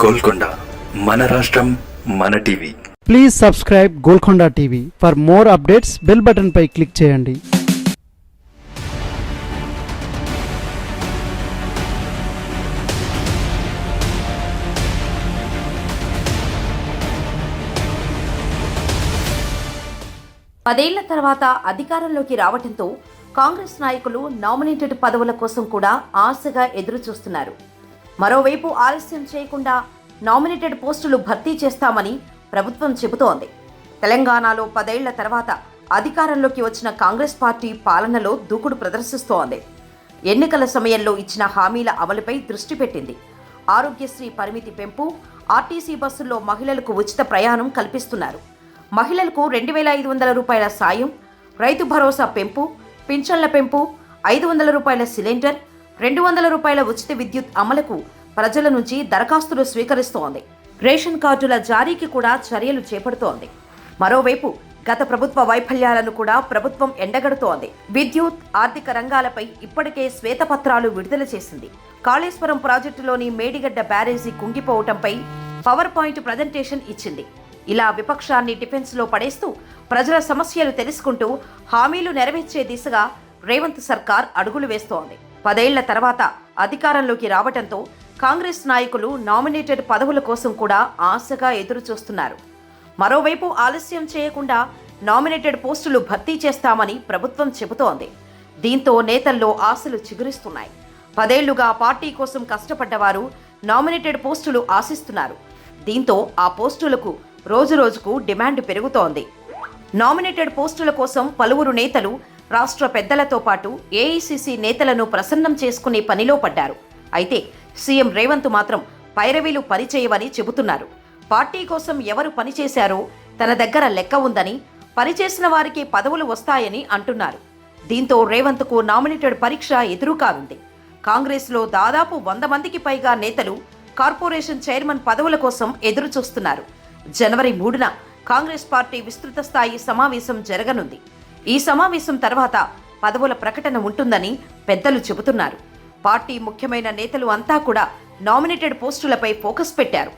గోల్కొండ మన రాష్ట్రం మన TV. Please subscribe Golconda TV. For more updates bell button పై క్లిక్ చేయండి. పదేళ్ల తర్వాత అధికారంలోకి రావడంతో కాంగ్రెస్ నాయకులు నామినేటెడ్ పదవుల కోసం కూడా ఆశగా ఎదురు చూస్తున్నారు. మరోవైపు ఆలస్యం చేయకుండా నామినేటెడ్ పోస్టులు భర్తీ చేస్తామని ప్రభుత్వం చెబుతోంది. తెలంగాణలో 10 ఏళ్ల తర్వాత అధికారంలోకి వచ్చిన కాంగ్రెస్ పార్టీ పాలనలో దూకుడు ప్రదర్శిస్తోంది. ఎన్నికల సమయంలో ఇచ్చిన హామీల అమలుపై దృష్టి పెట్టింది. ఆరోగ్యశ్రీ పరిమితి పెంపు, ఆర్టీసీ బస్సుల్లో మహిళలకు ఉచిత ప్రయాణం కల్పిస్తున్నారు. మహిళలకు 2,500 రూపాయల సాయం, రైతు భరోసా పెంపు, పింఛన్ల పెంపు, 500 రూపాయల సిలిండర్, 200 రూపాయల ఉచిత విద్యుత్ అమలుకు ప్రజల నుంచి దరఖాస్తులు స్వీకరిస్తోంది. రేషన్ కార్డుల జారీకి కూడా చర్యలు చేపడుతోంది. మరోవైపు గత ప్రభుత్వ వైఫల్యాలను కూడా ప్రభుత్వం ఎండగడుతోంది. విద్యుత్, ఆర్థిక రంగాలపై ఇప్పటికే శ్వేతపత్రాలు విడుదల చేసింది. కాళేశ్వరం ప్రాజెక్టులోని మేడిగడ్డ బ్యారేజీ కుంగిపోవటంపై పవర్ పాయింట్ ప్రజెంటేషన్ ఇచ్చింది. ఇలా విపక్షాన్ని డిఫెన్స్లో పడేస్తూ ప్రజల సమస్యలు తెలుసుకుంటూ హామీలు నెరవేర్చే దిశగా రేవంత్ సర్కార్ అడుగులు వేస్తోంది. 10 ఏళ్ల తర్వాత అధికారంలోకి రావడంతో కాంగ్రెస్ నాయకులు నామినేటెడ్ పదవుల కోసం కూడా ఆశగా ఎదురు చూస్తున్నారు. మరోవైపు ఆలస్యం చేయకుండా నామినేటెడ్ పోస్టులు భర్తీ చేస్తామని ప్రభుత్వం చెబుతోంది. దీంతో నేతల్లో ఆశలు చిగురిస్తున్నాయి. 10 ఏళ్లుగా పార్టీ కోసం కష్టపడ్డవారు నామినేటెడ్ పోస్టులు ఆశిస్తున్నారు. దీంతో ఆ పోస్టులకు రోజురోజుకు డిమాండ్ పెరుగుతోంది. నామినేటెడ్ పోస్టుల కోసం పలువురు నేతలు రాష్ట్ర పెద్దలతో పాటు ఏఐసీసీ నేతలను ప్రసన్నం చేసుకునే పనిలో పడ్డారు. అయితే సీఎం రేవంత్ మాత్రం పైరవీలు పనిచేయవని చెబుతున్నారు. పార్టీ కోసం ఎవరు పనిచేశారో తన దగ్గర లెక్క ఉందని, పనిచేసిన వారికి పదవులు వస్తాయని అంటున్నారు. దీంతో రేవంత్కు నామినేటెడ్ పరీక్ష ఎదురు కానుంది. కాంగ్రెస్లో దాదాపు 100 మందికి పైగా నేతలు కార్పొరేషన్ చైర్మన్ పదవుల కోసం ఎదురు చూస్తున్నారు. జనవరి 3న కాంగ్రెస్ పార్టీ విస్తృత స్థాయి సమావేశం జరగనుంది. ఈ సమావేశం తర్వాత పదవుల ప్రకటన ఉంటుందని పెద్దలు చెబుతున్నారు. పార్టీ ముఖ్యమైన నేతలు అంతా కూడా నామినేటెడ్ పోస్టులపై ఫోకస్ పెట్టారు.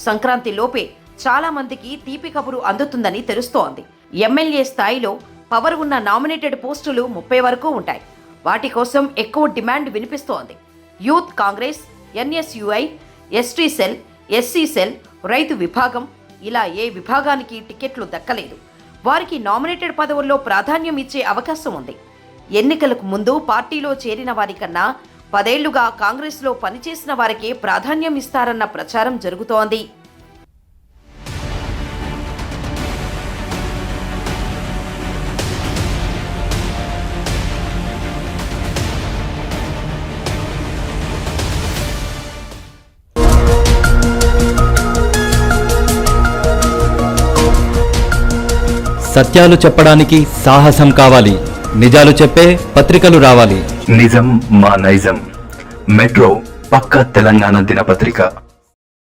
సంక్రాంతి లోపే చాలా మందికి తీపి కబురు అందుతుందని తెలుస్తోంది. ఎమ్మెల్యే స్థాయిలో పవర్ ఉన్న నామినేటెడ్ పోస్టులు 30 వరకు ఉంటాయి. వాటి కోసం ఎక్కువ డిమాండ్ వినిపిస్తోంది. Youth Congress, NSUI, ST cell, SC cell, రైతు విభాగం ఇలా ఏ విభాగానికి టికెట్లు దక్కలేదు. వారికి నామినేటెడ్ పదవుల్లో ప్రాధాన్యం ఇచ్చే అవకాశం ఉంది. ఎన్నికలకు ముందు పార్టీలో చేరిన వారికన్నా 10 ఏళ్లుగా కాంగ్రెస్లో పనిచేసిన వారికే ప్రాధాన్యం ఇస్తారన్న ప్రచారం జరుగుతోంది. సత్యాలు చెప్పడానికి సాహసం కావాలి. నిజాలు చెప్పే పత్రికలు రావాలి. నిజం మా నైజం. మెట్రో పక్క తెలంగాణ దినపత్రిక.